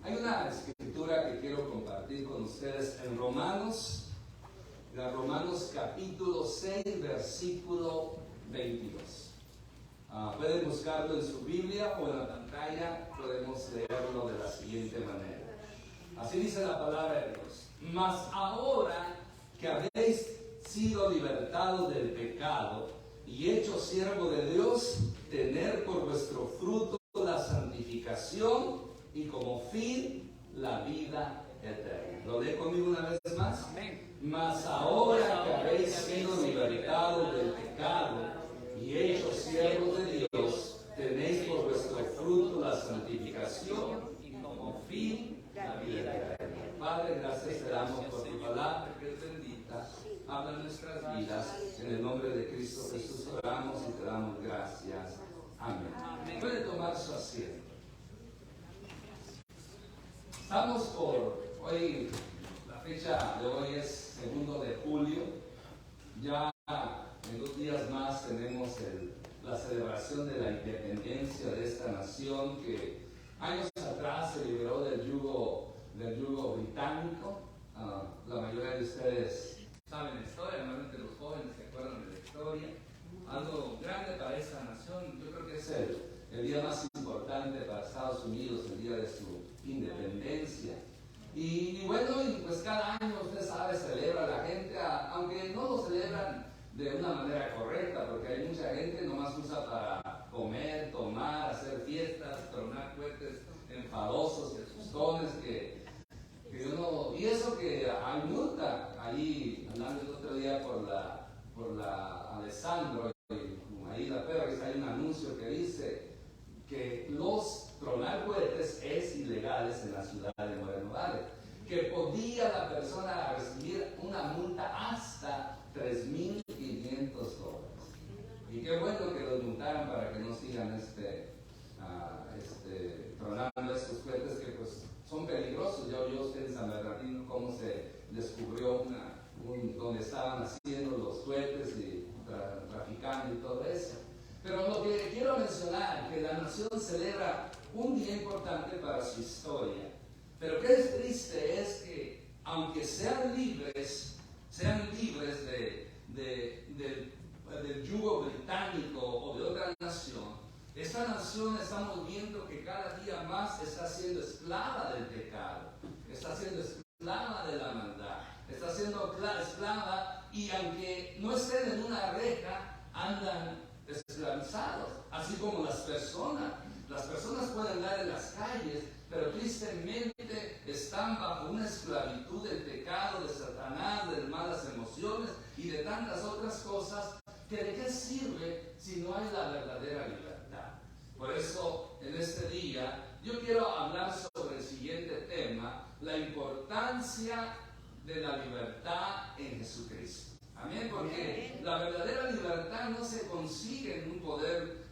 Hay una escritura que quiero compartir con ustedes en Romanos capítulo 6, versículo 22. Pueden buscarlo en su Biblia o en la pantalla, podemos leerlo de la siguiente manera. Así dice la palabra de Dios. Mas ahora que habéis sido libertados del pecado y hechos siervos de Dios, tener por vuestro fruto la santificación y como fin la vida eterna. ¿Lo lee conmigo una vez más? Amén. Mas ahora que habéis sido libertados del pecado y hechos siervos de Dios, tenéis por vuestro fruto la santificación y como fin la vida eterna. Padre, gracias te damos por tu palabra que es bendita. Habla en nuestras vidas. En el nombre de Cristo Jesús oramos y te damos gracias. Amén. Puede tomar su asiento. Estamos por hoy, la fecha de hoy es 2 de julio. Ya en 2 días más tenemos la celebración de la independencia de esta nación que años atrás se liberó del yugo británico. La mayoría de ustedes saben la historia, normalmente los jóvenes se acuerdan de la historia. Algo grande para esta nación. Yo creo que es el día más importante para Estados Unidos, el día de su independencia. Y bueno, pues cada año, usted sabe, celebra la gente, aunque no lo celebran de una manera correcta, porque hay mucha gente que nomás usa para comer, tomar, hacer fiestas, tronar cohetes enfadosos y asustones y eso que hay multa. Ahí andando el otro día por la Alessandro, y ahí la Perris, hay un anuncio que dice que tronar cohetes es ilegal en la ciudad de Moreno Valley, que podía la persona recibir una multa hasta $3,500. Y qué bueno que los multaran para que no sigan tronando estos cohetes que pues son peligrosos. Ya oyó usted en San Bernardino cómo se descubrió donde estaban haciendo los cohetes y traficando y todo eso. Pero lo que quiero mencionar, que la nación celebra un día importante para su historia. Pero qué es triste es que, aunque sean libres del yugo británico o de otra nación, esta nación estamos viendo que cada día más está siendo esclava del pecado, está siendo esclava de la maldad, está siendo esclava, y aunque no estén en una reja, andan esclavizados, así como las personas. Las personas pueden andar en las calles, pero tristemente están bajo una esclavitud del pecado, de Satanás, de malas emociones y de tantas otras cosas, que de qué sirve si no hay la verdadera libertad. Por eso, en este día, yo quiero hablar sobre el siguiente tema: la importancia de la libertad en Jesucristo. Amén, porque la verdadera libertad no se consigue en un poder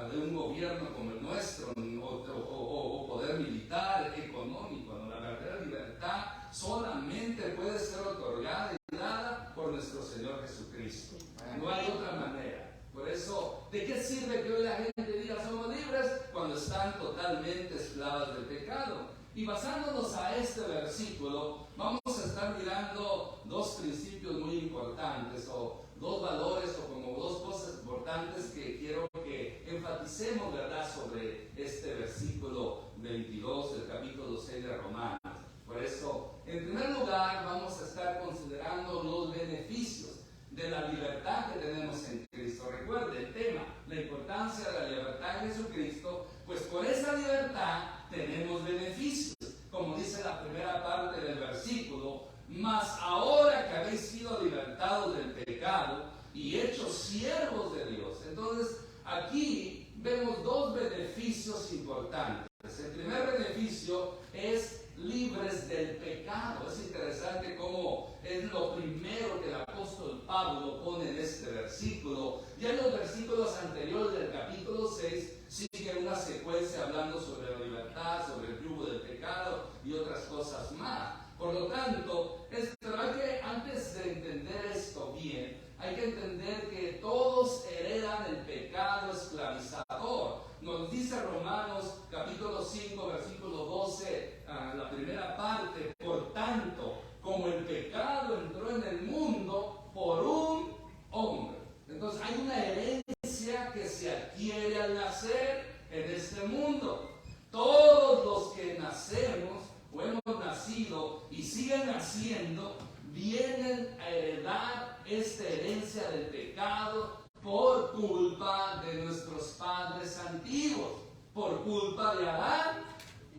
de un gobierno como el nuestro, o poder militar, económico. No, la verdadera libertad solamente puede ser otorgada y dada por nuestro Señor Jesucristo. No hay otra manera. Por eso, ¿de qué sirve que hoy la gente diga somos libres cuando están totalmente esclavas del pecado? Y basándonos a este versículo, vamos a estar mirando dos principios muy importantes, o dos valores, o como dos cosas importantes que quiero que enfaticemos, ¿verdad?, sobre este versículo 22 del capítulo 6 de Romanos. Por eso, en primer lugar, vamos a estar considerando los beneficios de la libertad que tenemos en Cristo. Recuerde el tema, la importancia de la libertad en Jesucristo. Pues por esa libertad tenemos beneficios, como dice la primera parte del versículo: mas ahora que habéis sido libertados del pecado y hechos siervos de Dios. Entonces aquí vemos dos beneficios importantes. El primer beneficio es libres del pecado. Es interesante cómo es lo primero que el apóstol Pablo pone en este versículo. Ya en los versículos anteriores del capítulo 6 sigue una secuencia hablando sobre la libertad, sobre el yugo del pecado y otras cosas más. Por lo tanto, pero hay que, antes de entender esto bien, hay que entender que todos heredan el pecado esclavizador. Nos dice Romanos capítulo 5 5, versículo 12, la primera parte. Por tanto, como el pecado entró en el mundo por un hombre. Entonces hay una herencia que se adquiere al nacer en este mundo. Todos los que nacemos o hemos nacido y siguen naciendo vienen a heredar esta herencia del pecado por culpa de nuestros padres antiguos, por culpa de Adán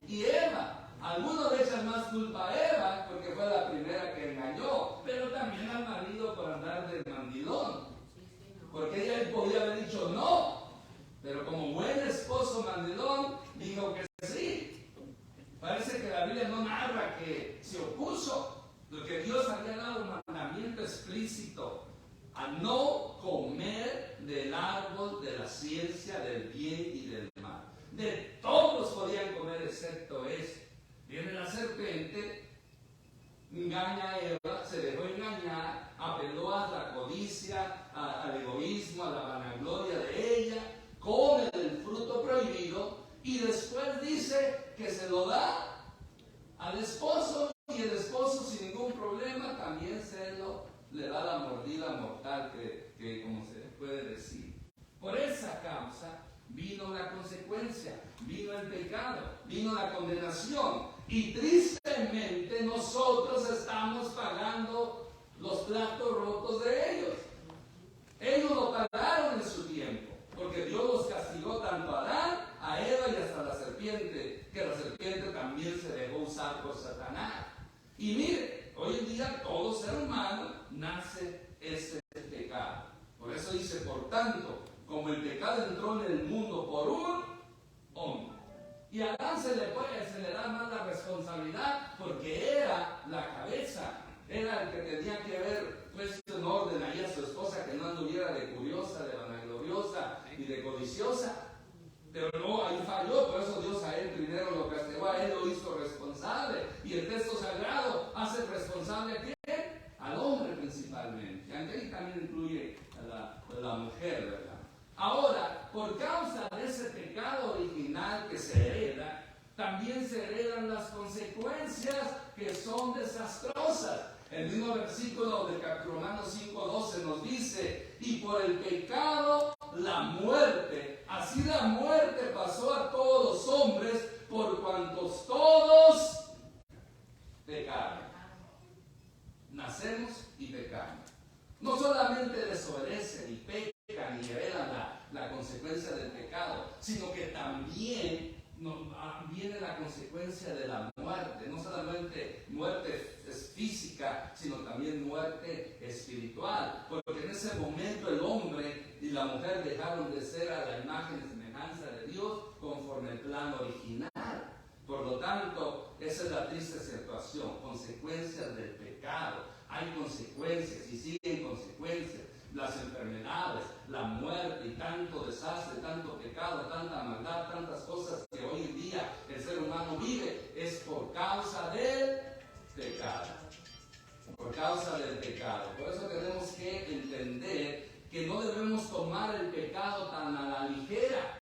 y Eva. Algunos le echan más culpa a Eva porque fue la primera que engañó, pero también al marido por andar de mandilón, porque ella podía haber dicho no, pero como buen esposo mandilón dijo que sí. Parece que la Biblia no narra que se opuso, porque Dios había dado un mandamiento explícito a no comer del árbol de la ciencia del bien y del mal. De todos podían comer excepto ese. Viene la serpiente, engaña a Eva, se dejó engañar, apeló a la codicia, al egoísmo, a la vanagloria de ella, come del fruto prohibido y después dice que se lo da al esposo, y el esposo sin ningún problema también le da la mordida mortal que como se puede decir. Por esa causa vino la consecuencia, vino el pecado, vino la condenación, y tristemente nosotros estamos pagando los platos rotos de ellos. Ellos lo pagaron en su tiempo, porque Dios los castigó tanto a Adán, a Eva y hasta a la serpiente, que la serpiente también se dejó usar por Satanás. Y mire, hoy en día todo ser humano nace ese pecado. Por eso dice, por tanto, como el pecado entró en el mundo por un hombre. Y a Adán se le da más la responsabilidad porque era la cabeza, era el que tenía que haber puesto en orden ahí a su esposa, que no anduviera de curiosa, de vanagloriosa y de codiciosa. Pero no, ahí falló, por eso Dios a él primero lo castigó, a él lo hizo responsable. Y el texto sagrado hace responsable a quién? Al hombre principalmente, aunque ahí también incluye a la mujer, ¿verdad? Ahora, por causa de ese pecado original que se hereda, también se heredan las consecuencias que son desastrosas. El mismo versículo de Romanos 5:12 nos dice, y por el pecado la muerte, así la muerte pasó a todos los hombres por cuantos todos pecaron. Nacemos y pecamos. No solamente desobedecen y pecan y heredan la consecuencia del pecado, sino que también viene la consecuencia de la muerte. No solamente muerte física, sino también muerte espiritual. Porque en ese momento el hombre y la mujer dejaron de ser a la imagen y semejanza de Dios conforme el plan original. Por lo tanto, esa es la triste situación, consecuencias del pecado. Hay consecuencias y siguen consecuencias. Las enfermedades, la muerte y tanto desastre, tanto pecado, tanta maldad, tantas cosas que hoy en día el ser humano vive, es por causa del pecado. Por causa del pecado. Por eso tenemos que entender que no debemos tomar el pecado tan a la ligera.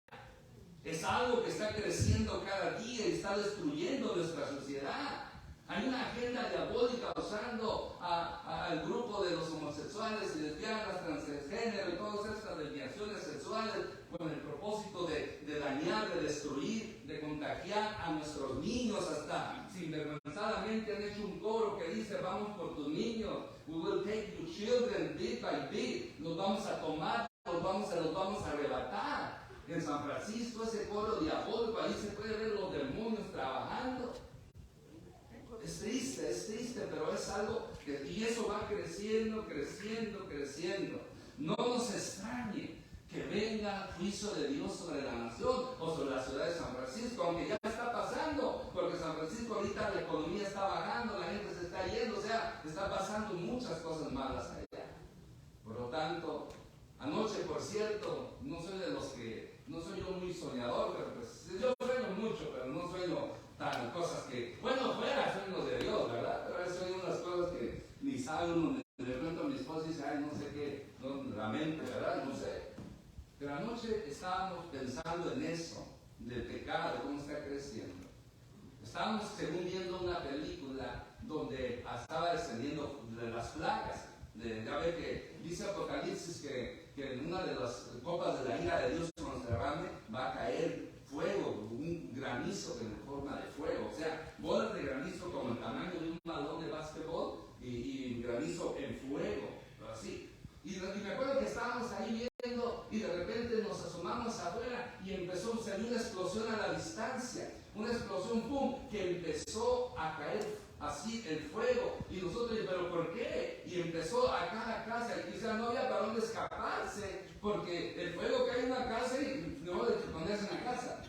Es algo que está creciendo cada día y está destruyendo nuestra sociedad. Hay una agenda diabólica usando al grupo de los homosexuales y lesbianas, transgénero y todas estas desviaciones sexuales con el propósito de dañar, de destruir, de contagiar a nuestros niños. Hasta sinvergonzadamente han hecho un coro que dice, vamos por tus niños, we will take your children bit by bit, los vamos a tomar, los vamos a arrebatar. En San Francisco ese coro diabólico, ahí se puede ver los demonios trabajando. Es triste, pero es algo que, y eso va creciendo. No nos extrañe que venga el juicio de Dios sobre la nación o sobre la ciudad de San Francisco, aunque ya está pasando, porque San Francisco ahorita la economía está bajando, la gente se está yendo, o sea, está pasando muchas cosas malas allá. Por lo tanto, anoche, por cierto, no soy yo muy soñador, pero pues yo sueño mucho, pero no sueño tan cosas que, bueno, fuera sueños de Dios, ¿verdad? Pero sueño unas cosas que ni sabe uno, de pronto mi esposa dice, ay, no sé qué, no, la mente, ¿verdad? No sé. Pero anoche estábamos pensando en eso, del pecado, cómo está creciendo. estábamos según viendo una película donde estaba descendiendo de las plagas. Ya ve que dice Apocalipsis que en una de las copas de la ira de Dios cuando se derrame va a caer fuego, un granizo en forma de fuego, o sea, bolas de granizo como el tamaño de un balón de básquetbol y granizo en fuego, así. Y me acuerdo que estábamos ahí viendo y de repente nos asomamos afuera y empezó a salir una explosión a la distancia, una explosión, ¡pum!, que empezó a caer así el fuego, y nosotros, ¿pero por qué? Y empezó a cada casa, y quizás no había para dónde escaparse, porque el fuego cae en una casa y no de que ponerse en la casa,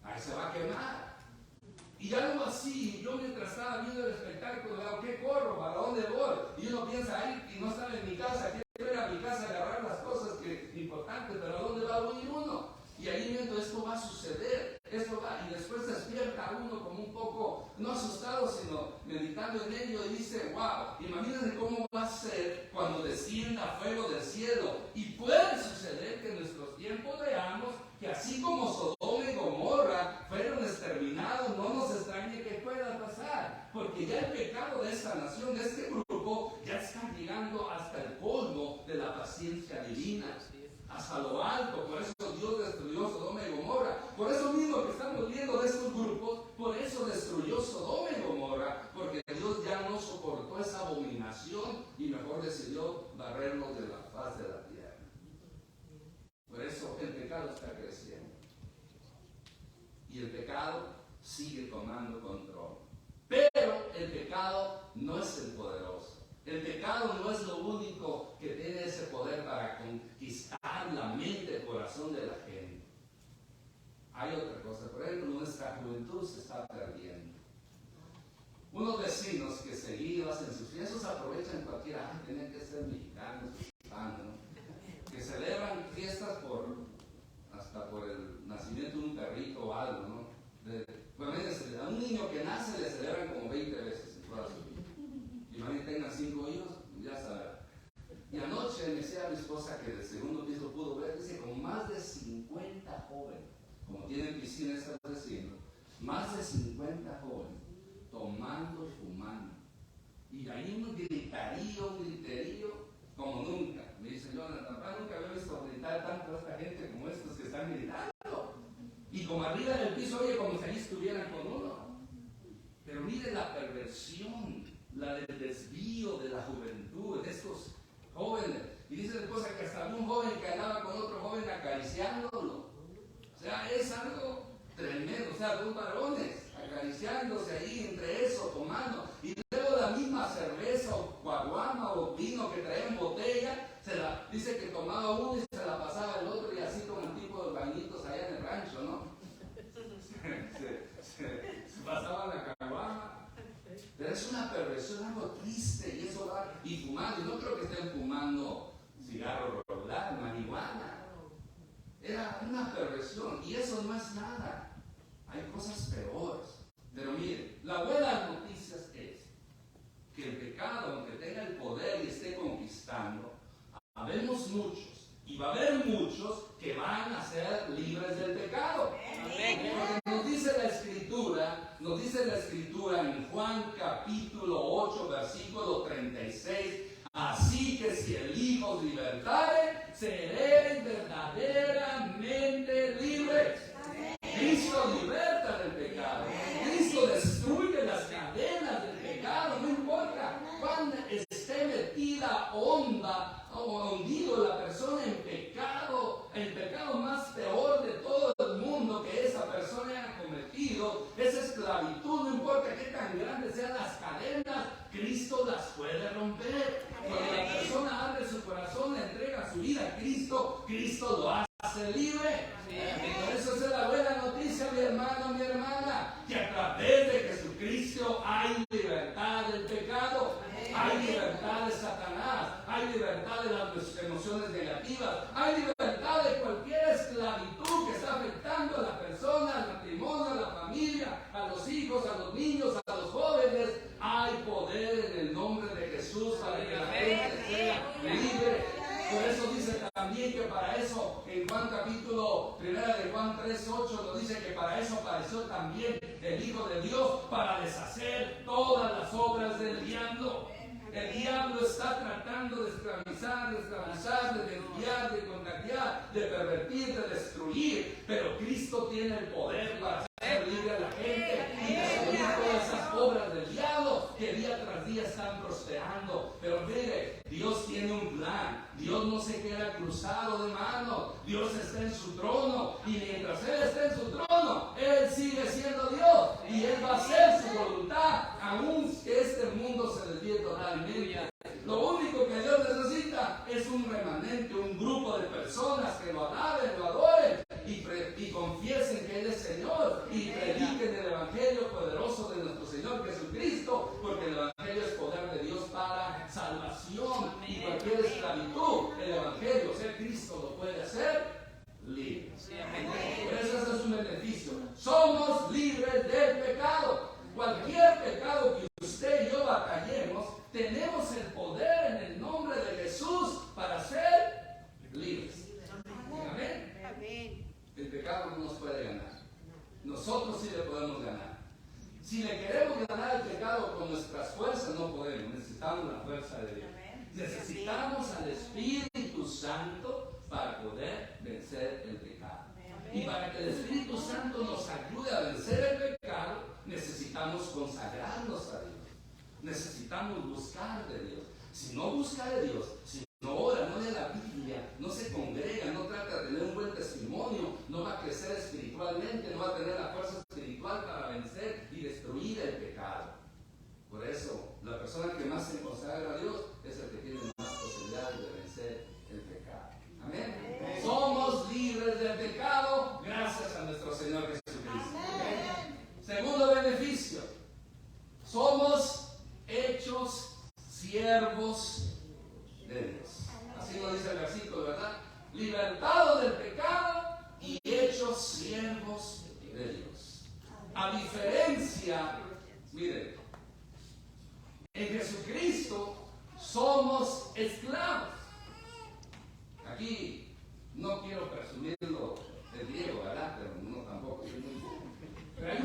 ahí se va a quemar. Y algo así, yo mientras estaba viendo el espectáculo, ¿qué corro? ¿Para dónde voy? Y uno piensa, ahí y no estaba en mi casa, quiero ir a mi casa a agarrar las cosas que importantes, pero ¿a dónde va a huir uno? Y ahí viendo, esto va a suceder, esto va, y después despierta uno como un poco, no asustado, sino meditando en ello, y dice, wow, imagínense cómo va a ser cuando descienda fuego del cielo. Y puede suceder que en nuestros tiempos veamos que así como Sodoma y Gomorra fueron exterminados, no nos extrañe que pueda pasar, porque ya el pecado de esta nación, de este grupo, ya está llegando hasta el colmo de la paciencia divina, hasta lo alto. Por eso Dios destruyó Sodoma y Gomorra. Por eso mismo que estamos viendo de estos grupos, por eso destruyó Sodoma y Gomorra, porque Dios ya no soportó esa abominación y mejor decidió barrerlos de la faz de la tierra. Por eso el pecado está creciendo. Y el pecado sigue tomando control. Pero el pecado no es el poderoso. El pecado no es lo único que tiene ese poder para conquistar la mente, el corazón de la gente. Hay otra cosa. Por ejemplo, nuestra juventud se está perdiendo. Unos vecinos que seguidos en sus fiestas aprovechan cualquiera, tienen que ser mexicanos, hispanos, ¿no? Que celebran fiestas hasta por el nacimiento de un perrito o algo, ¿no? A un niño que nace le celebran como 20 veces en toda su vida. Imagínate, tengan 5 hijos, ya sabrá. Y anoche me decía a mi esposa que del segundo piso pudo ver, dice, con más de 50 jóvenes, como tienen piscina estos vecinos, más de 50 jóvenes, tomando y fumando. Y ahí un griterío, como nunca. Me dice, Jonathan, nunca había visto gritar tanto a esta gente como estos que están gritando. Y como arriba del piso, oye, como si ahí estuvieran con uno. Pero mire la perversión, la del desvío de la juventud, de estos jóvenes. Y dice la esposa que hasta un joven que andaba con otro joven acariciándolo. O sea, es algo tremendo. O sea, dos varones acariciándose ahí entre eso, tomando. Y luego la misma cerveza o guaguama o vino que traía en botella, dice que tomaba uno y se la pasaba el otro, y así como el tipo de bañitos allá en el rancho, ¿no? se pasaban la caguama. Pero es una perversión, algo triste, y eso va, y fumando, y no creo que estén fumando cigarro regular, marihuana. Era una perversión, y eso no es nada. Hay cosas peores. Pero miren, la buena noticia es que el pecado, aunque tenga el poder y esté conquistando, habemos muchos, y va a haber muchos que van a ser libres del pecado. Porque nos dice la Escritura en Juan capítulo 8, versículo 36, así que si el Hijo os libertare, seréis verdaderamente libres. Cristo liberta del pecado. Cristo destruye las cadenas del pecado. No importa cuán esté metida honda o hundido la persona en pecado, el pecado más peor de todo el mundo que esa persona haya cometido, esa esclavitud, no importa qué tan grandes sean las cadenas, Cristo las puede romper. Cuando la persona abre su corazón, le entrega su vida a Cristo, Cristo lo hace libre. Por eso es la buena noticia, mi hermano, mi hermana, que a través de Jesucristo hay libertad del pecado, hay libertad de Satanás, hay libertad de las emociones negativas, hay libertad de cualquier esclavitud que está afectando a la persona, al matrimonio, a la familia, a los hijos, a los niños, a los jóvenes. Hay poder en el nombre de Jesús para que la gente sea libre. Por eso dice también que para eso, en Juan capítulo 1 de Juan 3:8 nos dice que para eso apareció también el Hijo Hijo de Dios para deshacer todas las obras del diablo. El diablo está tratando de esclavizar, de desviar, de contagiar, de pervertir, de destruir, pero Cristo tiene el poder para hacer libre a la gente y destruir todas esas obras del diablo que día tras día están prosperando. Pero mire, Dios tiene un plan. Dios no se queda cruzado de manos. Dios está en su trono, y mientras Él está en su trono, Él sigue siendo Dios y Él va a hacer su voluntad, aun que este mundo se desvíe totalmente. Lo único que Dios necesita es un remanente, un grupo de personas que lo alaben, lo adoren y confiesen que Él es Señor y prediquen el Evangelio poderoso de nuestro Señor Jesucristo, porque el Evangelio es poder de Dios para salvación y cualquier esclavitud. El Evangelio, o sea, Cristo lo puede hacer libre. Por eso ese es un beneficio. Somos libres del pecado. Cualquier pecado que usted y yo batallemos, tenemos el poder en el nombre de Jesús para ser libres. Amén. El pecado no nos puede ganar. Nosotros sí le podemos ganar. Si le queremos ganar el pecado con nuestras fuerzas, no podemos. Necesitamos la fuerza de Dios. Necesitamos al Espíritu Santo para poder vencer el pecado. Y para que el Espíritu Santo nos ayude a vencer el pecado, necesitamos consagrarnos a Dios. Necesitamos buscar de Dios. Si no busca de Dios, si no ora, no lee la Biblia, no se congrega, no trata de tener un buen testimonio, no va a crecer espiritualmente, no va a tener la fuerza espiritual para vencer y destruir el pecado. Por eso, la persona que más se consagra a Dios es el que tiene más posibilidades de vencer el pecado. Amén. Somos libres del pecado gracias a nuestro Señor Jesucristo. Segundo beneficio, somos hechos siervos de Dios. Así lo dice el versículo, ¿verdad? Libertados del pecado y hechos siervos de Dios. A diferencia, miren, en Jesucristo somos esclavos. Aquí no quiero presumirlo de Diego, ¿verdad? Pero no tampoco soy muy bueno. Pero hay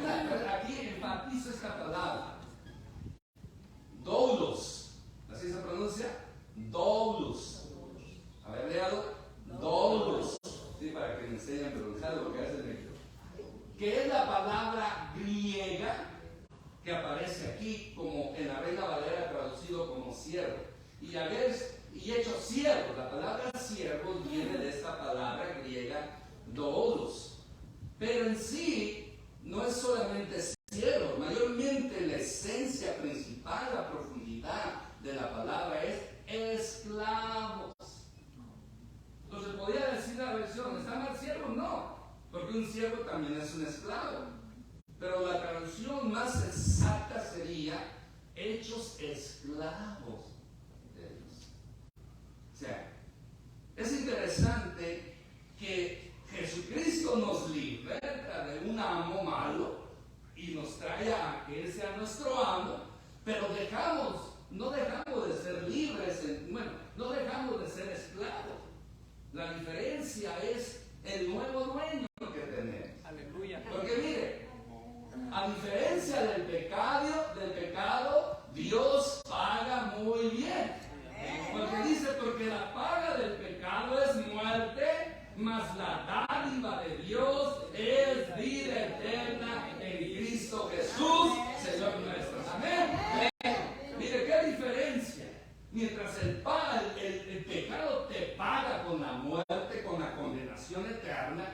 aquí enfatizo esta palabra. Doulos. ¿Así se pronuncia? Doulos. A ver, léalo. Doulos. Sí, para que me enseñen a pronunciarlo, porque a veces me equivoco. Que es la palabra griega que aparece aquí como en la Reina Valera traducido como siervo. Y hecho siervo. La palabra siervo viene de esta palabra griega doulos. Pero en sí no es solamente siervo. Mayormente la esencia principal, la profundidad de la palabra es esclavos. Entonces podría decir la versión, ¿está mal siervo? No, porque un siervo también es un esclavo. Pero la traducción más exacta sería hechos esclavos de Dios. O sea, es interesante que Jesucristo nos liberta de un amo malo y nos trae a que Él sea nuestro amo, pero no dejamos de ser libres, no dejamos de ser esclavos. La diferencia es el nuevo dueño que tenemos. Aleluya. Porque mire, a diferencia del pecado, Dios paga muy bien. Porque dice, porque la paga del pecado es muerte, mas la dádiva de Dios es vida eterna en Cristo Jesús, Señor nuestro. Amén. Mire qué diferencia. Mientras el pecado te paga con la muerte, con la condenación eterna,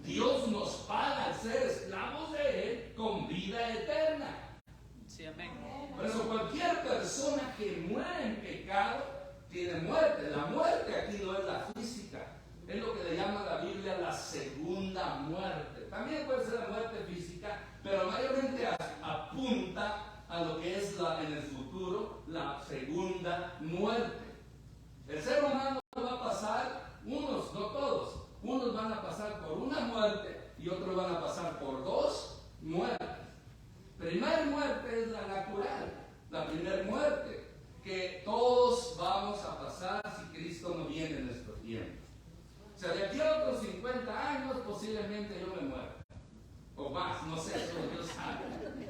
Dios nos paga al ser esclavos de Él con vida eterna. Sí, amén. Por eso cualquier persona que muere en pecado tiene muerte. La muerte aquí no es la física, es lo que le llama la Biblia la segunda muerte. También puede ser la muerte física, pero mayormente apunta a lo que es en el futuro la segunda muerte. El ser humano va a pasar, unos, no todos, unos van a pasar por una muerte y otros van a pasar por dos muertes. Primera muerte es la natural, la primera muerte, que todos vamos a pasar si Cristo no viene en nuestro tiempo. O sea, de aquí a otros 50 años posiblemente yo me muera. O más, no sé, eso Dios sabe.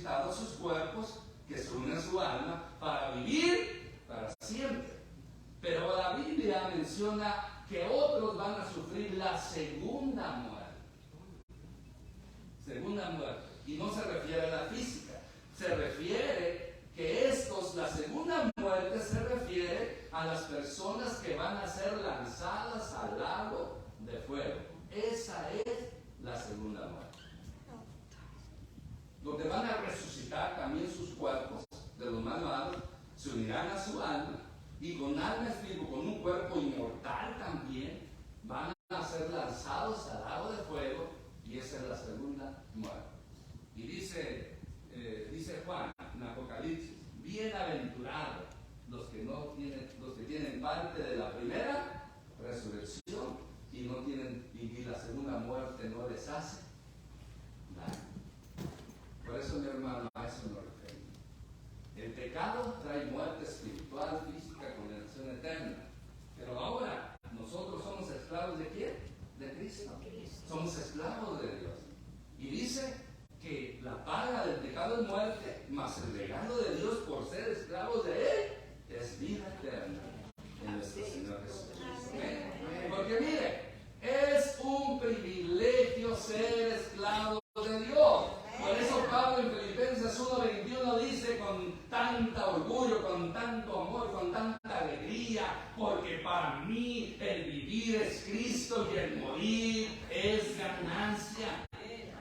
resucitado sus cuerpos, que se unen a su alma, para vivir para siempre. Pero la Biblia menciona que otros van a sufrir la segunda muerte. Segunda muerte. Y no se refiere a la física. Se refiere que la segunda muerte se refiere a las personas que van a ser lanzadas al lago de fuego. Esa es la segunda muerte. Donde van a resucitar también sus cuerpos de los malvados, se unirán a su alma, y con alma espíritu, con un cuerpo inmortal también, van a ser lanzados al lago de fuego, y esa es la segunda muerte. Y dice Juan en Apocalipsis: bienaventurados los que tienen parte de la primera resurrección y no tienen, y la segunda muerte no les hace daño. Por eso, mi hermano, a eso nos referimos. El pecado trae muerte espiritual, física, condenación eterna. Pero ahora, nosotros somos esclavos ¿de quién? De Cristo. Somos esclavos de Dios. Y dice que la paga del pecado es muerte, mas el regalo de Dios por ser esclavos de Él es vida eterna en nuestro Señor Jesús. Porque mire, es un privilegio ser esclavo de Dios. Por eso Pablo en Filipenses 1:21 dice con tanta orgullo, con tanto amor, con tanta alegría: porque para mí el vivir es Cristo y el morir es ganancia.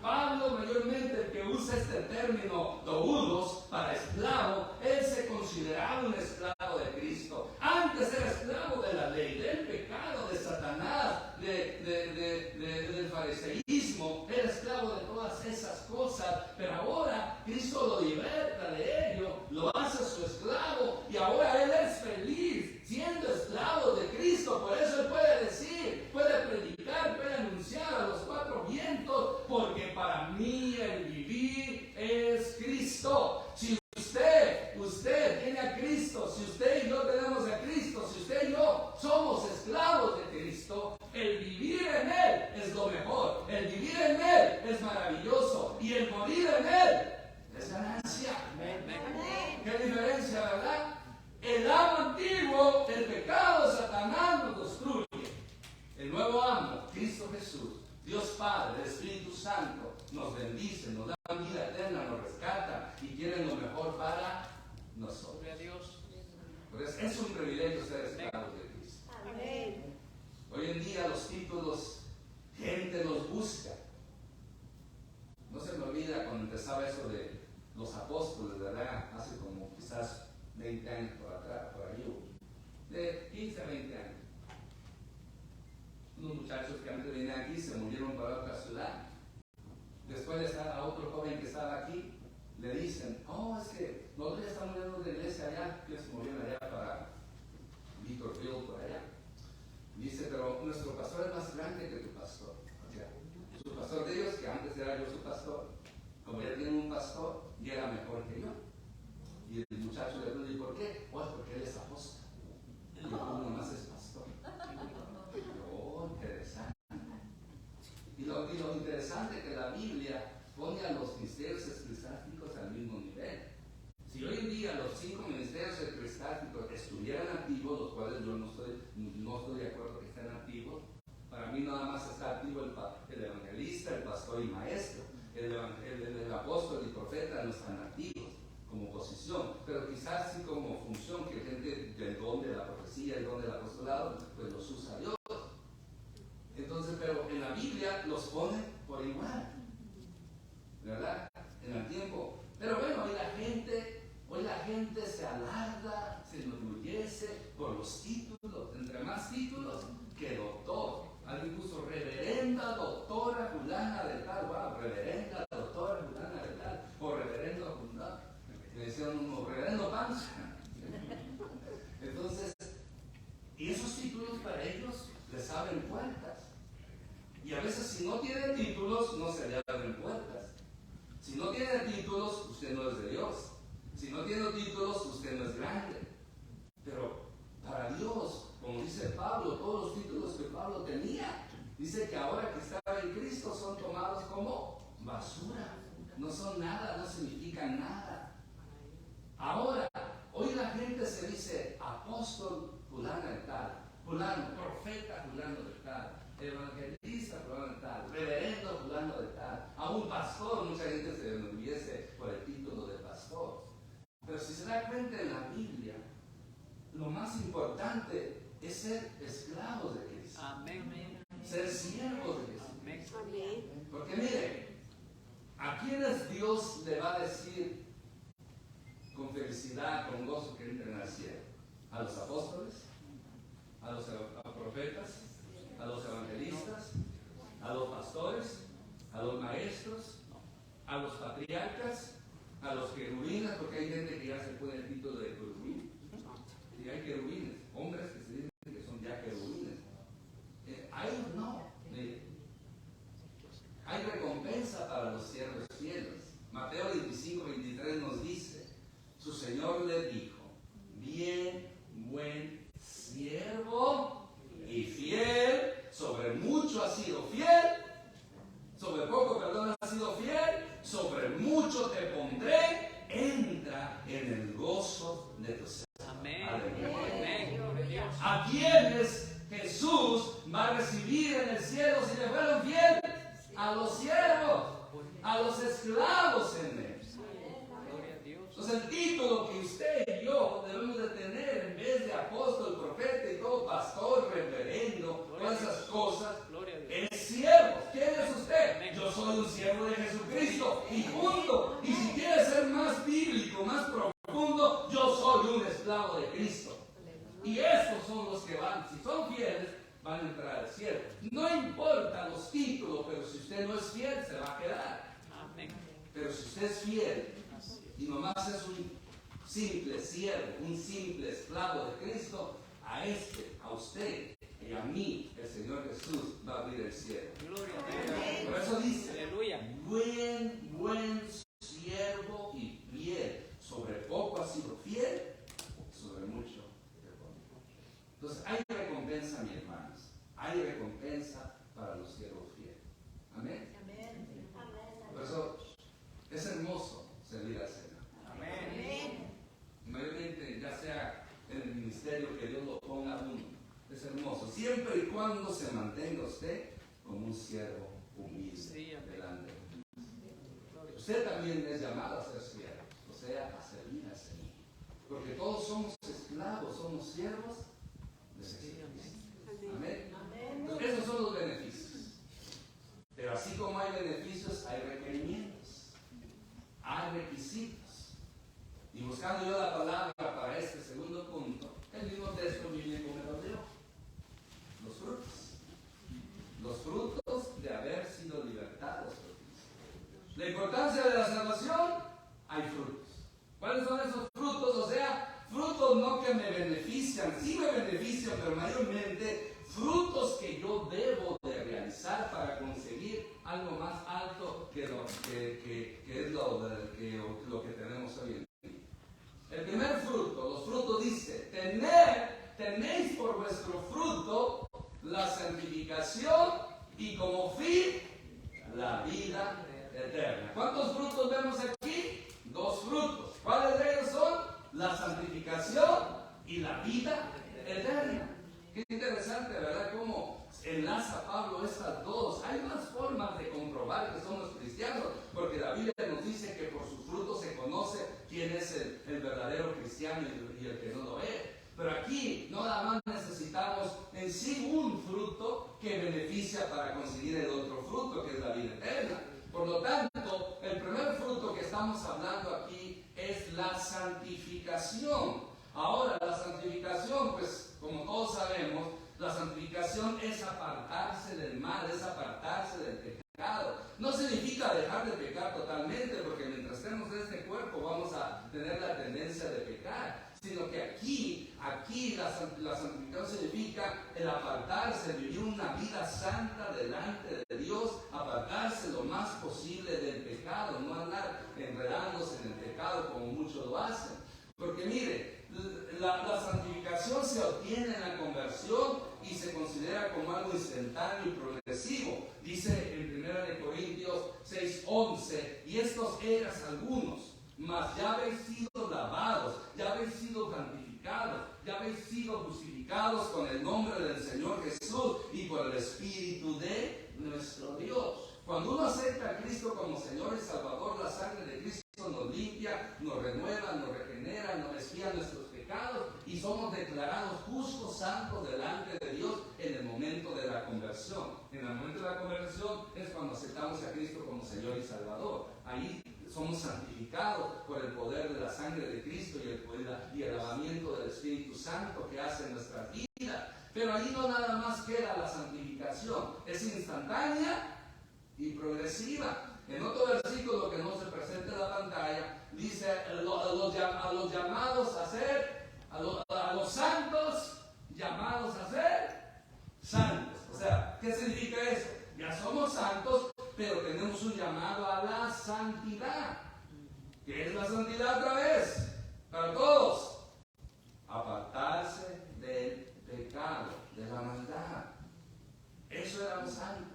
Pablo, mayormente el que usa este término doulos para esclavo, él se consideraba un esclavo de Cristo. Antes era esclavo de la ley, del pecado, de Satanás, del fariseísmo, era esclavo de todas esas cosas, pero ahora Cristo lo liberta de ello, lo hace su esclavo, y ahora él es feliz siendo esclavo de Cristo. Por eso él puede decir, puede predicar, puede anunciar a los cuatro vientos: porque para mí el vivir es Cristo. Si usted tiene a Cristo, si usted y yo tenemos a Cristo, si usted y yo somos esclavos de Cristo, el vivir en Él es lo mejor, el vivir en Él es maravilloso, y el morir en Él es ganancia. ¿Qué diferencia, verdad? El amo antiguo, el pecado, Satanás, nos destruye. El nuevo amo, Cristo Jesús, Dios Padre, el Espíritu Santo, nos bendice, nos da vida eterna, nos rescata y quiere lo mejor para nosotros. Entonces, es un privilegio ser esclavos de Cristo. Amén. Hoy en día los títulos, gente los busca. No se me olvida cuando empezaba eso de los apóstoles, ¿verdad? Hace como quizás 20 años por atrás, por ahí, de 15 a 20 años. Unos muchachos que antes venían aquí se movieron para otra ciudad. Después a otro joven que estaba aquí le dicen: es que nosotros ya estamos yendo de iglesia allá, que se movieron allá para Victorville, por allá. Dice: pero nuestro pastor es más grande que tu pastor. O sea, su pastor de ellos, que antes era yo su pastor, como ya tienen un pastor, ya era mejor que yo. Y el muchacho le preguntó: ¿y por qué? Porque él es apóstol. Y tú nomás es pastor. Interesante. Y lo interesante es que la Biblia pone a los ministerios eclesiásticos al mismo nivel. Si hoy en día los 5 ministerios eclesiásticos estuvieran activos, los cuales yo no estoy de acuerdo que estén activos, para mí nada más está activo el evangelista, el pastor y maestro. El apóstol y profeta no están activos como posición, pero quizás sí como función, que gente del don de la profecía, el don del apostolado, pues los usa Dios. Entonces, pero en la Biblia los pone por igual, ¿verdad? En el tiempo. Pero bueno, hoy la gente se alarda, se enorgullece por los títulos. Entre más títulos que doctor. Alguien puso reverenda doctora fulana de tal. Wow, reverenda doctora fulana de tal. O reverendo fundador. Me decían uno, reverendo panza. Entonces, y esos títulos para ellos les abren puertas. Y a veces, si no tienen títulos, no se le abren puertas. Si no tiene títulos, usted no es de Dios. Si no tiene títulos, usted no es grande. Pero para Dios, como dice Pablo, todos los títulos que Pablo tenía, dice que ahora que estaba en Cristo son tomados como basura. no son nada, no significan nada. Ahora, hoy la gente se dice apóstol fulano de tal, fulano, profeta fulano de tal, evangelista fulano de tal, reverendo fulano de tal, a un pastor. Mucha gente se enorgullece por el título de pastor. Pero si se da cuenta en la Biblia, lo más importante es ser esclavos de Cristo. Amén. Ser siervos de Cristo. Amén. Porque mire, ¿a quiénes Dios le va a decir con felicidad, con gozo que entren al cielo? ¿A los apóstoles? ¿A los profetas? ¿A los evangelistas? ¿A los pastores? ¿A los maestros? ¿A los patriarcas? ¿A los querubines? Porque hay gente que ya se pone el título de querubín. Y hay querubines, hombres que se dicen que son ya querubines. A ellos no. Hay recompensa para los siervos fieles. Mateo 25, 23 nos dice, su Señor le dijo, bien, buen siervo y fiel, sobre mucho has sido fiel, sobre poco, perdón, has sido fiel, sobre mucho te pondré, entra en el gozo de tu Señor. Amén. Amén. ¿A quiénes Jesús va a recibir en el cielo si le fueron fieles? A los siervos, a los esclavos en él. Entonces el título que usted y yo debemos de tener en vez de apóstol, profeta y todo, pastor, reverendo, todas esas cosas, es siervo. ¿Quién es usted? Yo soy un siervo de Jesucristo y punto. Y si quiere ser más bíblico, más profundo, yo soy un esclavo de Cristo. Y estos son los que van, si son fieles, van a entrar al cielo. No importa los títulos, pero si usted no es fiel, se va a quedar. Amén. Pero si usted es fiel y nomás es un simple siervo, un simple esclavo de Cristo, a usted y a mí, el Señor Jesús va a abrir el cielo. Gloria a Dios. Por eso dice, Aleluya. buen siervo y fiel. Sobre poco has sido fiel, sobre mucho te pondré. Entonces hay recompensa, mis hermanos. Hay recompensa para los siervos fieles. Amén. Por eso es hermoso servir al Señor. Amén. Mayormente, ya sea en el ministerio que Dios lo ponga a uno, es hermoso. Siempre y cuando se mantenga usted como un siervo humilde delante de Dios. Usted también es llamado a ser siervo, o sea, a servir al Señor. Porque todos somos esclavos, somos siervos de Jesucristo. Amén. Entonces, esos son los beneficios. Pero así como hay beneficios, hay requerimientos, hay requisitos. Y buscando yo la palabra para este segundo punto, el mismo texto viene con el orden. Los frutos. Los frutos de haber sido libertados por Cristo. La importancia de la salvación, hay frutos. ¿Cuáles son esos frutos? O sea, frutos no que me benefician, sí me benefician, pero mayormente frutos que yo debo de realizar para conseguir algo más alto que lo que es lo que tenemos hoy en día. El primer fruto, los frutos dice, tenéis por vuestro fruto la santificación y como fin la vida eterna. ¿Cuántos frutos vemos aquí? 2 frutos. ¿Cuáles de ellos son? La santificación y la vida eterna. Qué interesante, ¿verdad? Cómo enlaza Pablo estas dos. Hay más formas de comprobar que somos cristianos, porque la Biblia nos dice que por sus frutos se conoce quién es el verdadero cristiano y el que no lo es. Pero aquí no nada más necesitamos en sí un fruto que beneficia para conseguir el otro fruto, que es la vida eterna. Por lo tanto, el primer fruto que estamos hablando aquí es la santificación. Ahora, la santificación, pues, como todos sabemos, la santificación es apartarse del mal, es apartarse del pecado. No significa dejar de pecar totalmente, porque mientras estemos en este cuerpo vamos a tener la tendencia de pecar. Sino que aquí la santificación significa el apartarse, vivir una vida santa delante de Dios, apartarse lo más posible del pecado, no andar enredándose en el pecado como muchos lo hacen. Porque mire, la santificación se obtiene en la conversión y se considera como algo instantáneo y progresivo. Dice en 1 Corintios 6:11, y estos eras algunos, mas ya habéis sido lavados, ya habéis sido santificados, ya habéis sido justificados con el nombre del Señor Jesús y por el Espíritu de nuestro Dios. Cuando uno acepta a Cristo como Señor y Salvador, la sangre de Cristo nos limpia, nos renueva, nos regenera, nos expía nuestros pecados y somos declarados justos, santos delante de Dios en el momento de la conversión. En el momento de la conversión es cuando aceptamos a Cristo como Señor y Salvador. Ahí somos santificados por el poder de la sangre de Cristo y el lavamiento del Espíritu Santo que hace en nuestras vidas. Pero ahí no nada más queda la santificación, es instantánea y progresiva. En otro versículo que no se presenta en la pantalla, dice a los llamados a ser, a los santos llamados a ser santos. O sea, ¿qué significa eso? Ya somos santos, pero tenemos un llamado a la santidad. ¿Qué es la santidad otra vez? Para todos. Apartarse del pecado, de la maldad. Eso éramos santos.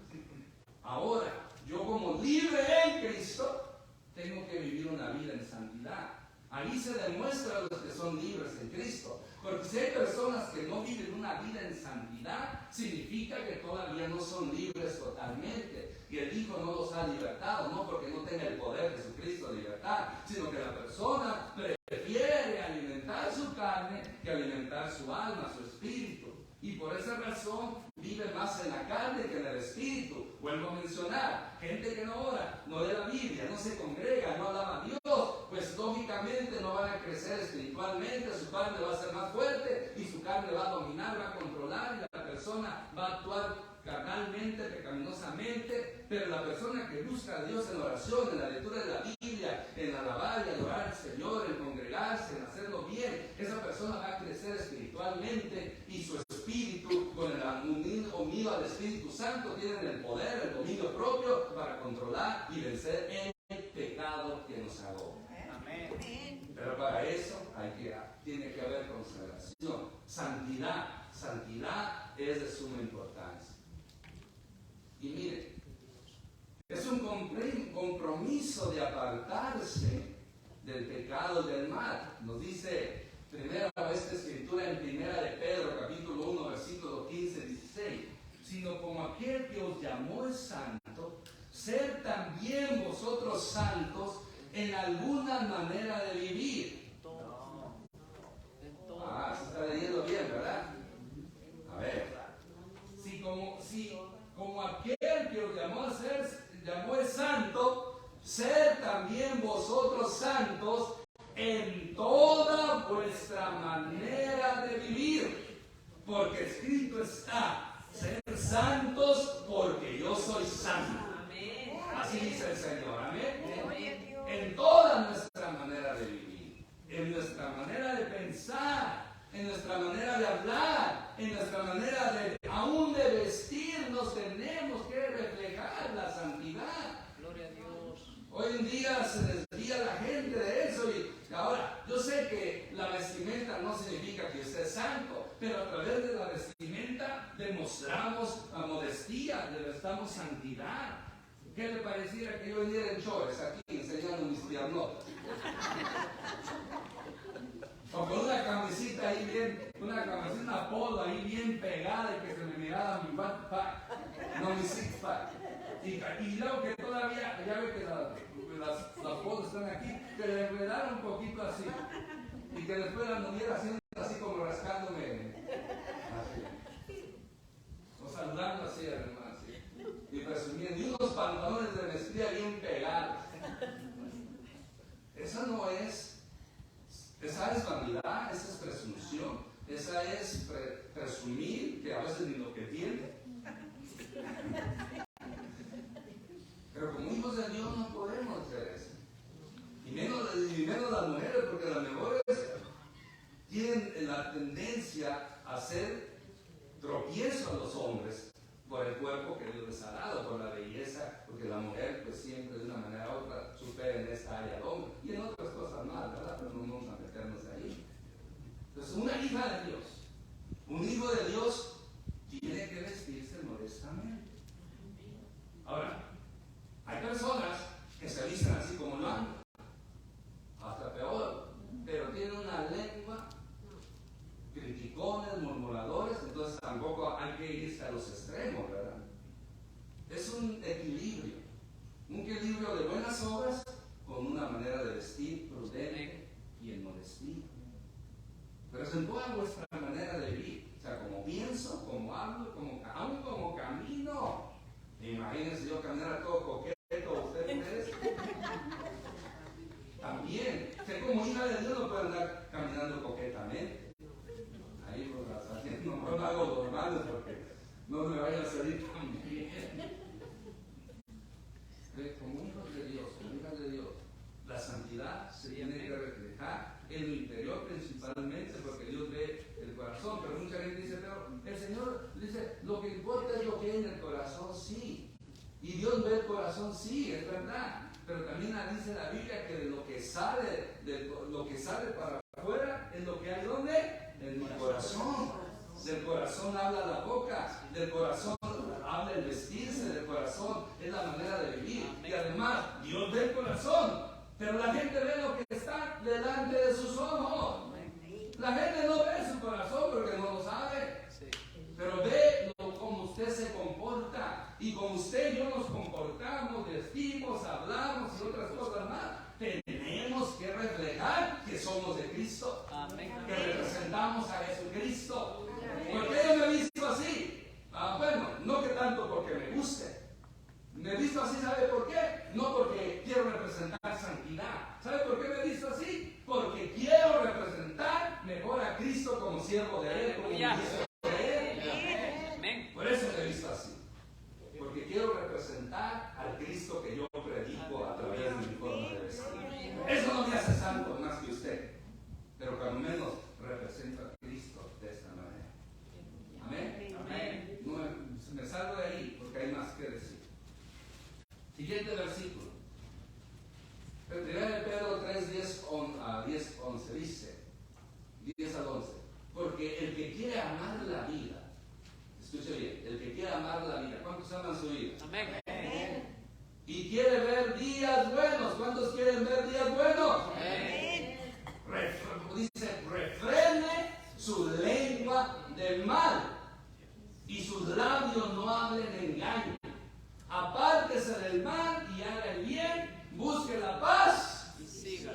Ahora, yo como libre en Cristo, tengo que vivir una vida en santidad. Ahí se demuestra los que son libres en Cristo. Porque si hay personas que no viven una vida en santidad, significa que todavía no son libres totalmente. Y el Hijo no los ha libertado, no porque no tenga el poder de Jesucristo de libertad, sino que la persona prefiere alimentar su carne que alimentar su alma, su espíritu. Y por esa razón vive más en la carne que en el espíritu. Vuelvo a mencionar, gente que no ora, no lee la Biblia, no se congrega, no alaba a Dios, pues lógicamente no van a crecer espiritualmente, su carne va a ser más fuerte y su carne va a dominar, va a controlar y la persona va a actuar carnalmente, pecaminosamente. Pero la persona que busca a Dios en oración, en la lectura de la Biblia, en alabar y adorar al Señor, en congregarse, en hacerlo bien, esa persona va a crecer espiritualmente y su espíritu, con el unido al Espíritu Santo, tienen el poder, el dominio propio para controlar y vencer el pecado que nos agobia. Amén. Pero para eso tiene que haber consagración, santidad. Santidad es de suma importancia. Y mire, es un compromiso de apartarse del pecado y del mal. Nos dice primera esta escritura en 1 de Pedro, capítulo 1, versículo 15-16. Sino como aquel que os llamó es santo, ser también vosotros santos en alguna manera de vivir. Se está leyendo bien, ¿verdad? A ver. Si como aquel que os llamó es santo, ser también vosotros santos en toda vuestra manera de vivir. Porque escrito está, ser santos porque yo soy santo. Amén. Así dice el Señor. Amén. En toda nuestra manera de vivir, en nuestra manera de pensar, en nuestra manera de hablar, en nuestra manera aún de vestirnos, tenemos que reflejar la santidad. Gloria a Dios. Hoy en día se desvía la gente de eso y ahora, yo sé que la vestimenta no significa que usted es santo, pero a través de la vestimenta demostramos la modestia, demostramos santidad. ¿Qué le pareciera que yo viniera en shorts aquí enseñando mis piernotas? O con una camisita ahí bien, una polo ahí bien pegada y que se me mirara mi back pack, no mi six pack. Y luego que todavía, ya ve que las polos están aquí, que le enredaron un poquito así. Y que después la anduviera haciendo así como rascándome. Así. O saludando así, hermano, así. Y presumiendo. Y unos pantalones de mezclilla bien pegados. Esa no es. Esa es vanidad, esa es presunción, esa es presumir que a veces ni lo que tiene. Pero como hijos de Dios no podemos hacer eso. Y menos las mujeres, porque las mujeres tienen la tendencia a hacer tropiezo a los hombres por el cuerpo que Dios les ha dado, por la belleza, porque la mujer pues siempre de una manera u otra supera en esta área al hombre y en otras cosas más, ¿verdad? Pero no vamos a meternos ahí. Entonces una hija de Dios, un hijo de Dios pero es en toda vuestra manera de vivir. O sea, como pienso, como hablo, aún como camino. Imagínense yo caminar todo coqueto, ustedes. También, que como hija de Dios no puede andar caminando coquetamente. Ahí pues no hago los malos porque no me vaya a salir tan bien. Como hijos de Dios, como hijas de Dios, la santidad se tiene que reflejar en lo interior principalmente, porque Dios ve el corazón. Pero mucha gente dice, pero el Señor dice, lo que importa es lo que hay en el corazón, sí. Y Dios ve el corazón, sí, es verdad. Pero también dice la Biblia que de lo que sale, para afuera, es lo que hay ¿dónde? En el corazón. Del corazón habla la boca, del corazón habla el vestirse, del corazón es la manera de vivir. Y además, Dios ve el corazón, pero la gente ve lo que está delante de sus ojos. La gente no ve su corazón porque no lo sabe, pero ve cómo usted se comporta. Y como usted y yo nos comportamos, vestimos, hablamos y otras cosas más, tenemos que reflejar que somos de Cristo, que representamos a Jesucristo. ¿Por qué yo me he visto así? Bueno, no que tanto porque me guste. Me he visto así, ¿sabe por qué? No porque quiero representar santidad. ¿Sabe por qué me he visto así? Porque quiero representar mejor a Cristo como siervo de Él, como ministro de Él. Por eso me he visto así. Porque quiero representar al Cristo que yo predico a través de mi forma de vestir. Eso no me hace santo más que usted, pero cuando menos represento a Cristo de esta manera. Amén. Amén. No, me salgo de ahí porque hay más que decir. Siguiente versículo. 1 Pedro 3, 10, 11 dice, 10 al 11, porque el que quiere amar la vida, escuche bien, el que quiere amar la vida, ¿cuántos aman su vida? Amén. Y quiere ver días buenos, ¿cuántos quieren ver días buenos? Amén. Dice, refrene su lengua del mal y sus labios no hablen engaño. Apártese del mal y haga el bien, busque la paz Y siga.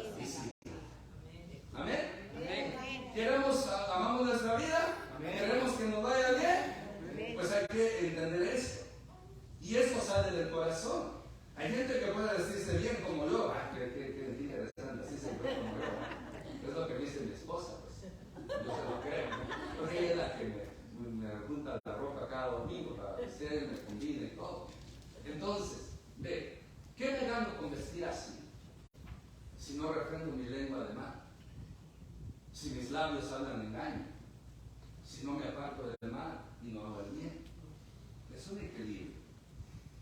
Amén. Amén. ¿Amamos nuestra vida? Amén. ¿Queremos que nos vaya bien? Pues hay que entender esto. Y esto sale del corazón. Hay gente que puede vestirse bien como yo. Qué interesante, así se ve como yo. Es lo que dice mi esposa, pues. Yo se lo creo, ¿no? Porque ella es la que me junta la ropa cada domingo para vestir, me combina y todo. Entonces, ve, ¿qué me gano con vestir así? Si no refrendo mi lengua de mal, si mis labios hablan engaño, si no me aparto del mal y no hago el bien. Es un equilibrio.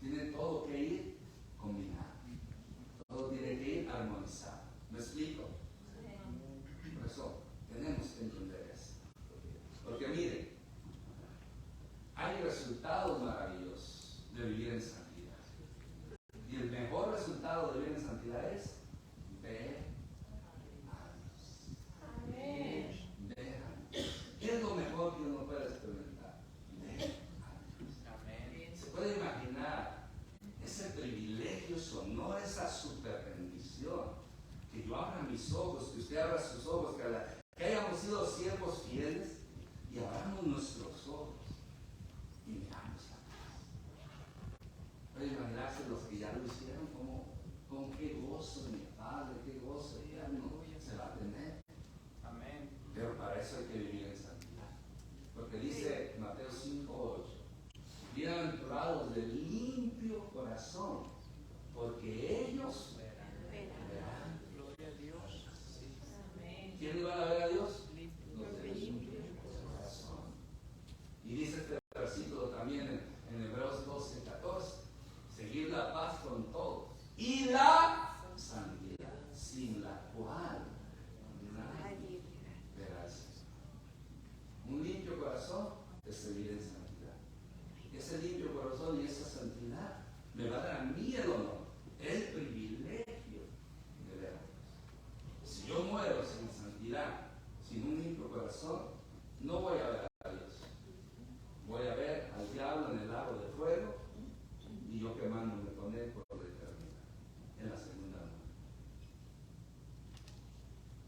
Tiene todo que ir combinado. Todo tiene que ir armonizado. ¿Me explico? Por eso tenemos que entender eso. Porque miren, hay resultados maravillosos de vivir en santidad. Y el mejor resultado de vivir en santidad es ver a Dios. Amén. Ver a Dios. ¿Qué es lo mejor que uno puede experimentar? Ver a Dios. Amén. ¿Se puede imaginar ese privilegio sonoro, esa super bendición? Que yo abra mis ojos, que usted abra sus ojos, que hayamos sido siervos fieles y abramos nuestros ojos y miramos a Dios. Puede imaginarse los que ya lo hicieron, como qué gozo mi Padre, qué gozo eterno se va a tener. Amén. Pero para eso hay que vivir en santidad. Porque dice Mateo 5:8, bienaventurados de limpio corazón, porque ellos verán. Gloria a Dios. ¿Quiénes van a ver a Dios? Limpio. Los de limpio corazón. Y dice este versículo también en Hebreos 12:14, seguir la paz con todos y la santidad, sin la cual nadie verá al Señor. Un limpio corazón es vivir en santidad. Ese limpio corazón y esa santidad me va a dar a mí el honor, el privilegio de ver a Dios. Si yo muero sin santidad, sin un limpio corazón, no voy a ver a Dios. Voy a ver al diablo en el lago de fuego y yo quemándome con él por la eternidad, en la segunda muerte.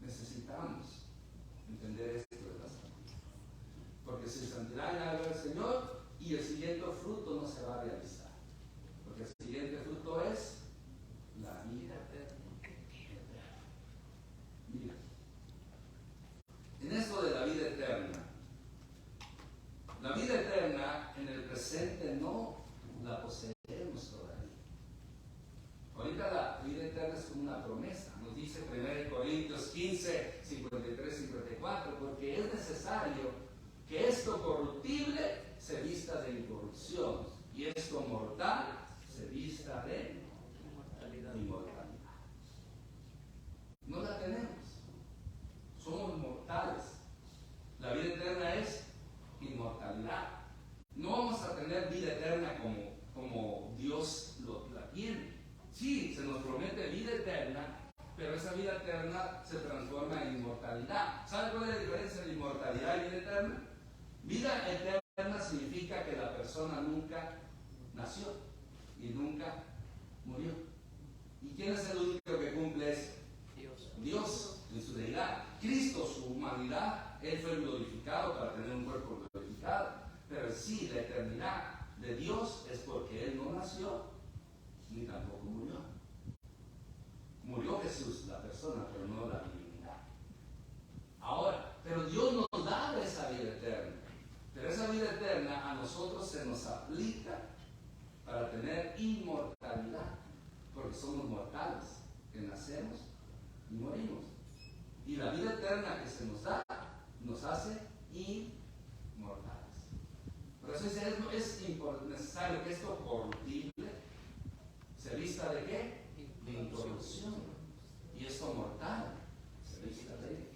Necesitamos entender esto. traen a ver al Señor y el siguiente fruto no se va a realizar. Porque el siguiente fruto es la vida eterna. Mira, en esto de la vida eterna en el presente no la poseemos todavía. Ahorita la vida eterna es como una promesa. Nos dice 1 Corintios 15, 53, 54, porque es necesario que esto corruptible se vista de incorrupción y esto mortal se vista de inmortalidad. No la tenemos. Somos mortales. La vida eterna es inmortalidad. No vamos a tener vida eterna como Dios la tiene. Sí, se nos promete vida eterna, pero esa vida eterna se transforma en inmortalidad. ¿Sabe cuál es la diferencia entre inmortalidad y vida eterna? Vida eterna significa que la persona nunca nació y nunca murió. ¿Y quién es el único que cumple eso? Dios en su deidad. Cristo, su humanidad, Él fue glorificado para tener un cuerpo glorificado. Pero sí, la eternidad de Dios es porque Él no nació ni tampoco murió. Murió Jesús, la persona, pero no la divinidad. Ahora, pero Dios nos da esa vida eterna. Pero esa vida eterna a nosotros se nos aplica para tener inmortalidad. Porque somos mortales, que nacemos y morimos. Y la vida eterna que se nos da, nos hace inmortales. Por eso es necesario que esto corruptible se vista de ¿qué? De incorrupción. Y esto mortal se vista de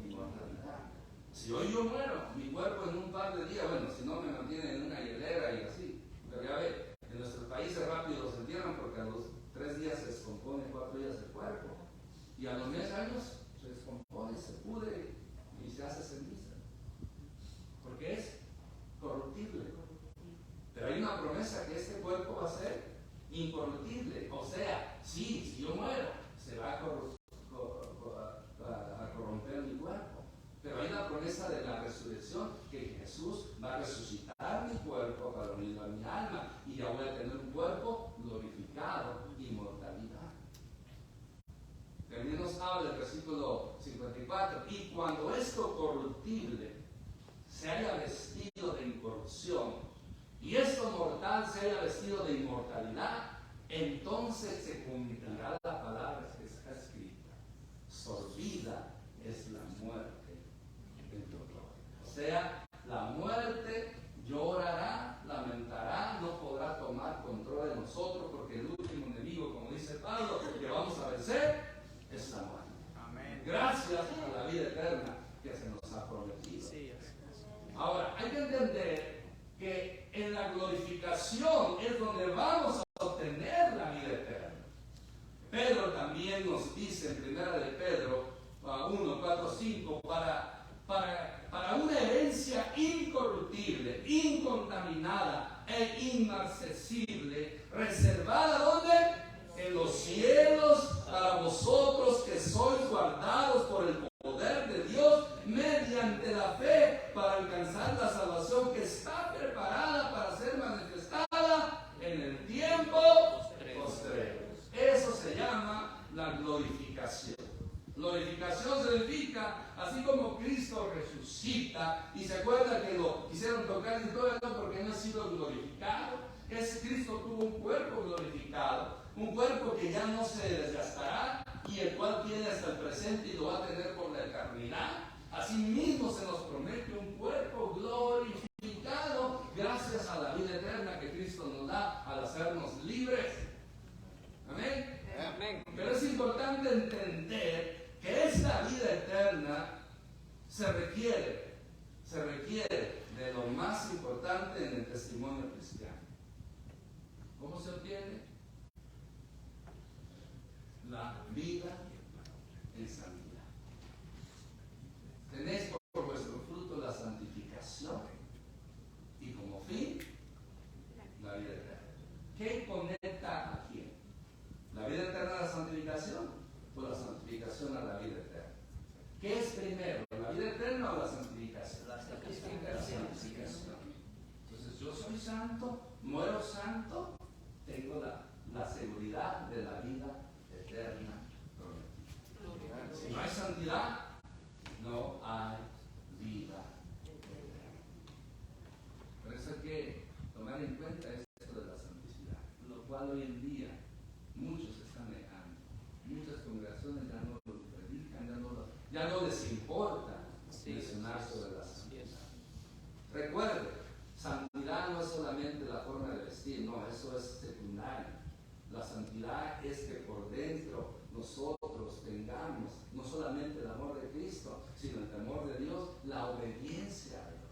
inmortalidad. Si hoy yo muero, mi cuerpo en un par de días, bueno, si no me mantienen en una hielera y así, pero ya ve, en nuestros países rápido los entierran porque a los 3 días se descompone, 4 días el cuerpo. Y a los 10 años se descompone, se pudre y se hace ceniza. Porque es corruptible. Pero hay una promesa que este cuerpo va a ser incorruptible. O sea, sí, si yo muero, se va a corromper mi cuerpo. Pero hay la promesa de la resurrección, que Jesús va a resucitar mi cuerpo para unirlo a mi alma. Y ya voy a tener un cuerpo glorificado, inmortalidad. También nos habla el versículo 54. Y cuando esto corruptible se haya vestido de incorrupción, y esto mortal se haya vestido de inmortalidad, entonces se cumplirá la palabra que está escrita: sorbida es la muerte del dolor. O sea, la muerte llorará, lamentará, no podrá tomar control de nosotros, porque el último enemigo, como dice Pablo, que vamos a vencer es la muerte. Amén. Gracias a la vida eterna que se nos ha prometido. Ahora, hay que entender que en la glorificación es donde vamos a obtener la vida eterna. Pedro también nos dice en 1 de Pedro 1, 4, 5, para una herencia incorruptible, incontaminada e inmarcesible, reservada ¿dónde? En los cielos, para vosotros que sois guardados por el poder de Dios mediante la fe, para alcanzar la salvación que está preparada para ser manifestada en el tiempo postrero. Eso se llama la glorificación. Glorificación significa, así como Cristo resucita, y se acuerda que lo quisieron tocar y todo esto porque no ha sido glorificado. Cristo tuvo un cuerpo glorificado, un cuerpo que ya no se desgastará y el cual tiene hasta el presente y lo va a tener por la eternidad. Asimismo se nos promete un cuerpo glorificado gracias a la vida eterna que Cristo nos da al hacernos libres. Amén. Amén. Pero es importante entender que esta vida eterna se requiere de lo más importante en el testimonio cristiano. ¿Cómo se obtiene? La vida en santidad. Tenéis por vuestro fruto la santificación y como fin la vida eterna. ¿Qué conecta a quién? ¿La vida eterna a la santificación o la santificación a la vida eterna? ¿Qué es primero, la vida eterna o la santificación? La santificación. santo, muero santo, tengo la seguridad de la vida eterna prometida. Si no hay santidad, no hay vida eterna. Por eso hay que tomar en cuenta esto de la santicidad, lo cual hoy en día muchos están negando. Muchas congregaciones ya no lo predican, ya no les importa mencionar sobre la santidad. Recuerde, santidad no es solamente la forma de vestir, no, eso es secundario. La santidad es que por dentro nosotros tengamos no solamente el amor de Cristo, sino el temor de Dios, la obediencia a Dios.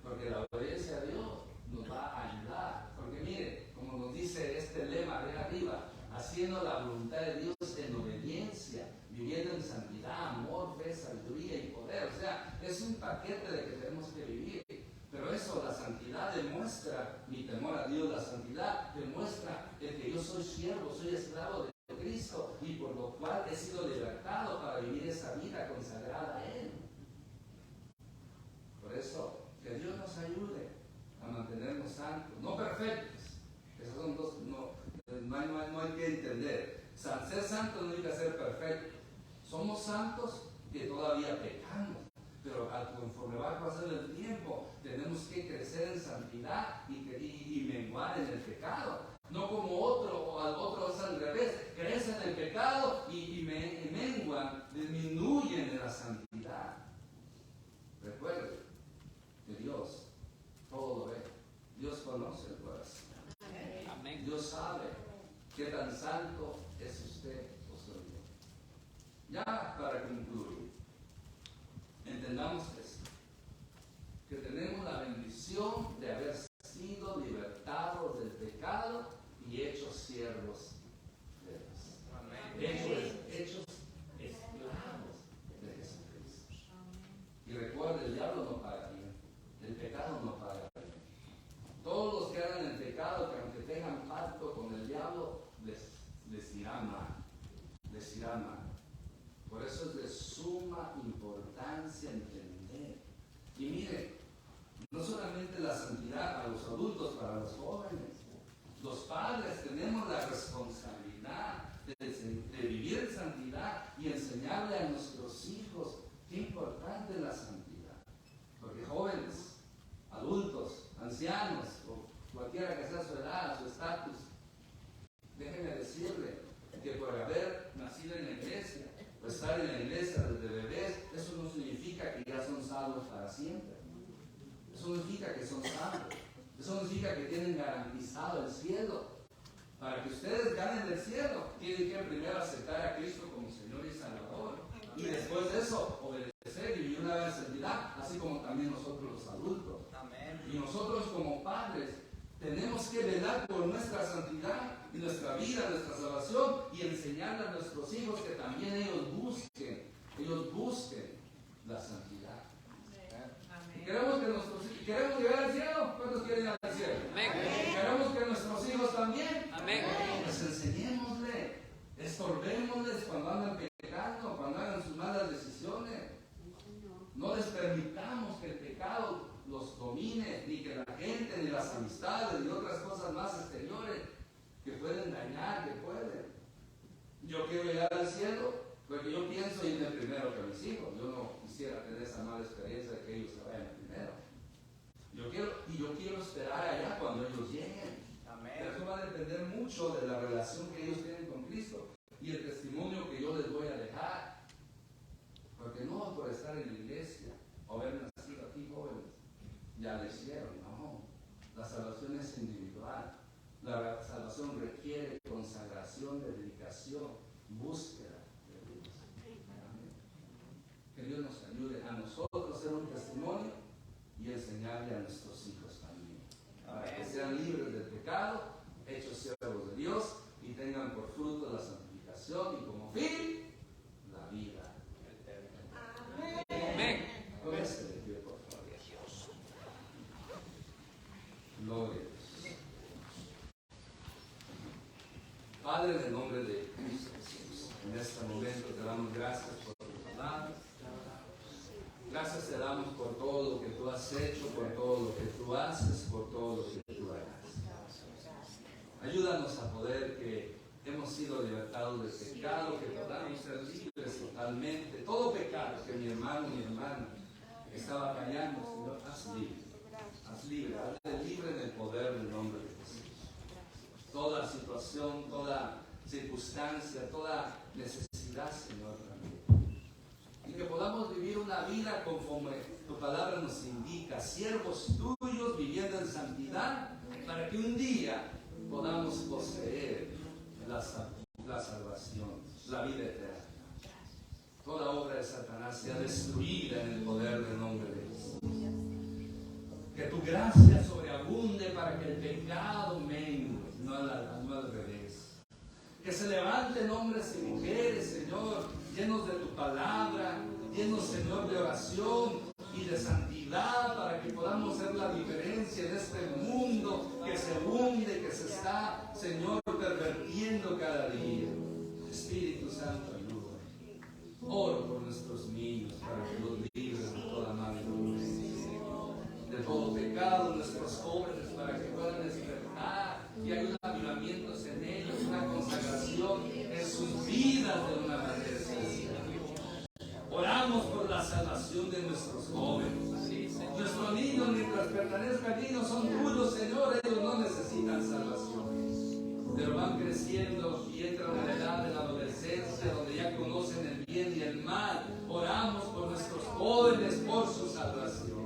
Porque la obediencia a Dios nos va a ayudar. Porque mire, como nos dice este lema de arriba, haciendo la voluntad de Dios en obediencia, viviendo en santidad, amor, fe, sabiduría y poder. O sea, es un paquete de que tenemos que vivir. Pero eso, la santidad demuestra mi temor a Dios, la santidad demuestra el que yo soy siervo, soy esclavo de Cristo y por lo cual he sido libertado para vivir esa vida consagrada a Él. Por eso, que Dios nos ayude a mantenernos santos, no perfectos. Esas son dos, no hay que entender. Ser santo no significa ser perfecto. Somos santos que todavía pecamos. Pero conforme va pasando el tiempo, tenemos que crecer en santidad y menguar en el pecado. No como otro es al revés, crecen en el pecado y menguan, disminuyen en la santidad. Recuerden que Dios todo lo ve. Dios conoce el corazón. Amén. Dios sabe qué tan santo es usted o soy yo. Ya para concluir, entendamos esto, que tenemos la bendición de haber sido libertados del pecado y hechos siervos de Dios. Hechos esclavos de Jesucristo. Y recuerde, el diablo no paga bien, el pecado no paga bien. Todos los que hagan el pecado, que aunque tengan pacto con el diablo, les irá mal, les irá mal. Por eso es de suma importancia entender. Y mire, no solamente la santidad para los adultos, para los jóvenes. Los padres tenemos la responsabilidad de vivir en santidad y enseñarle a nuestros hijos qué importante es la santidad. Porque jóvenes, adultos, ancianos, o cualquiera que sea su edad, su estatus, déjenme decirle que por haber nacido en la iglesia, o estar en la iglesia desde bebés, eso no significa que ya son salvos para siempre. Eso no significa que son salvos. Eso no significa que tienen garantizado el cielo. Para que ustedes ganen el cielo, tienen que primero aceptar a Cristo como Señor y Salvador. Y después de eso, obedecer y vivir una vida en santidad, así como también nosotros los adultos. Amén. Y nosotros como padres, tenemos que velar por nuestra santidad y nuestra vida, nuestra salvación, y enseñarle a nuestros hijos que también ellos busquen la santidad. Amén. ¿Queremos llegar al cielo? ¿Cuántos quieren ir al cielo? Amén. ¿Queremos que nuestros hijos también? Amén. Pues enseñémosle, estorbémosles cuando andan pecando, cuando hagan sus malas decisiones. No les permitamos que el pecado los domine, ni que la gente, ni las amistades, ni otras cosas más exteriores que pueden dañar, que pueden. Yo quiero llegar al cielo porque yo pienso irme primero que mis hijos. Yo no quisiera tener esa mala experiencia de que ellos se vayan primero. Yo quiero esperar allá cuando ellos lleguen. Amén. Pero eso va a depender mucho de la relación que ellos tienen con Cristo y el testimonio que yo les voy a dejar. Porque no por estar en la iglesia o haber nacido aquí jóvenes, ya lo hicieron, no. La salvación es individual. La salvación requiere consagración, dedicación, búsqueda de Dios. Amén. Que Dios nos ayude a nosotros a ser un testimonio y enseñarle a nuestros hijos también. Para que sean libres del pecado, hechos siervos de Dios y tengan por fruto la santificación y como fin la vida eterna. Amén. Con este de pie, por favor. Gloria a Dios. Padre, en el nombre de Cristo Jesús, en este momento te damos gracias por tu palabra. Gracias te damos por todo lo que tú has hecho, por todo lo que tú haces, por todo lo que tú Ayúdanos a poder que hemos sido libertados del pecado, que podamos ser libres totalmente. Todo pecado que mi hermano, mi hermana estaba callando, Señor, haz libre. Haz libre, hazle libre en el poder del nombre de Jesús. Toda situación, toda circunstancia, toda necesidad, Señor, también. Y que podamos vivir una vida conforme tu palabra nos indica, siervos tuyos viviendo en santidad, para que un día podamos poseer la salvación, la vida eterna. Toda obra de Satanás sea destruida en el poder del nombre de Jesús. Que tu gracia sobreabunde para que el pecado mengue, no al revés. Que se levanten hombres y mujeres, Señor, llenos de tu palabra, llenos, Señor, de oración y de santidad, para que podamos hacer la diferencia en este mundo que se hunde, que se está, Señor, pervertiendo cada día. Espíritu Santo, ayuda. Oro por nuestros niños para que los libres de toda mala influencia, de todo pecado, nuestros jóvenes para que puedan despertar y haya un avivamiento en ellos, una consagración en sus vidas de una manera especial. Oramos por la salvación de nuestros jóvenes. Nuestros niños, mientras permanezcan niños, son tuyos, Señor. Ellos no necesitan salvación, pero van creciendo y entran en la edad de la adolescencia, donde ya conocen el bien y el mal. Oramos por nuestros jóvenes, por su salvación.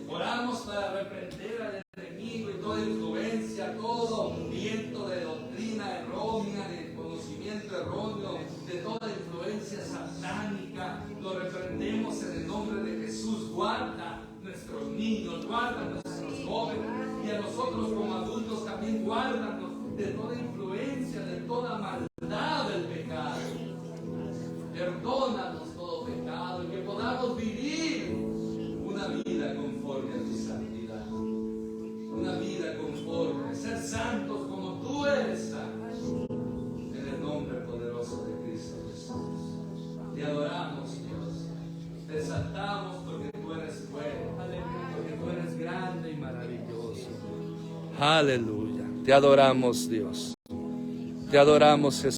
Oramos para reprender al enemigo y toda influencia, todo viento de doctrina errónea, de conocimiento erróneo, de toda influencia satánica. Lo reprendemos en el nombre de Jesús. Guarda nuestros niños, guarda nuestros jóvenes, y a nosotros como adultos también guárdanos de toda influencia, de toda maldad del pecado. Perdónanos todo pecado y que podamos vivir una vida conforme a tu santidad, una vida conforme, ser santos como tú eres santo, en el nombre poderoso de Cristo Jesús. Te adoramos, Dios, te exaltamos porque tú eres bueno, porque tú eres grande y maravilloso. Aleluya, te adoramos, Dios, te adoramos, Jesús.